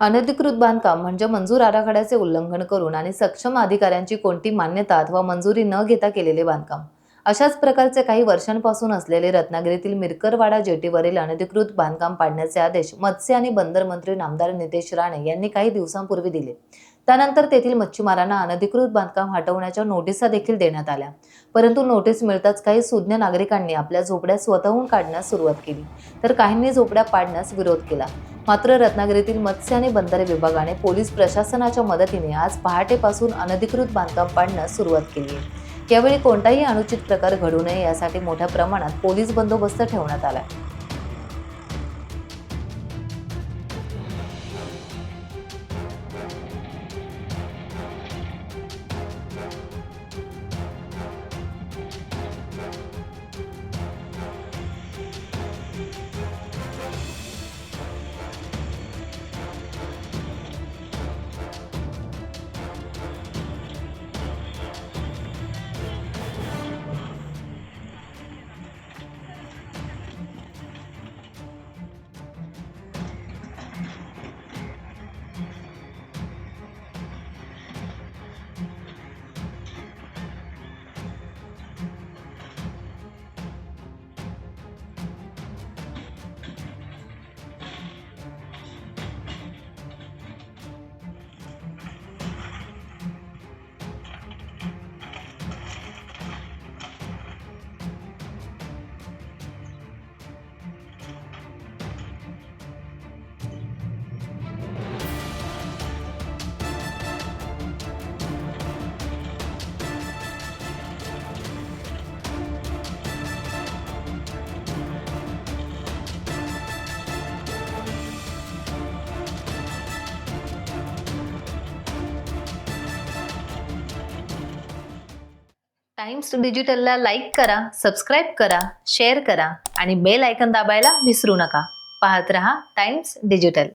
अनधिकृत बांधकाम म्हणजे मंजूर आराखड्याचे उल्लंघन करून आणि सक्षम अधिकाऱ्यांची कोणती मान्यता अथवा मंजुरी न घेता केलेले बांधकाम. अशाच प्रकारचे काही वर्षांपासून असलेले रत्नागिरीतील मिरकरवाडा जेटीवरील अनधिकृत बांधकाम पाडण्याचे आदेश मत्स्य आणि बंदर मंत्री नामदार नितेश राणे यांनी काही दिवसांपूर्वी दिले. त्यानंतर तेथील मच्छीमारांना अनधिकृत बांधकाम हटवण्याच्या नोटिसा देखील देण्यात आल्या. परंतु नोटीस मिळताच काही सुज्ञ नागरिकांनी आपल्या झोपड्या स्वतःहून काढण्यास सुरुवात केली, तर काहींनी झोपड्या पाडण्यास विरोध केला. मात्र रत्नागिरीतील मत्स्य आणि बंदरे विभागाने पोलीस प्रशासनाच्या मदतीने आज पहाटेपासून अनधिकृत बांधकाम पाडण्यास सुरुवात केली आहे. यावेळी कोणताही अनुचित प्रकार घडू नये यासाठी मोठ्या प्रमाणात पोलीस बंदोबस्त ठेवण्यात आला. टाइम्स डिजिटलला लाईक करा, सबस्क्राईब करा, शेअर करा आणि बेल आयकॉन दाबायला विसरू नका. पाहत रहा टाइम्स डिजिटल.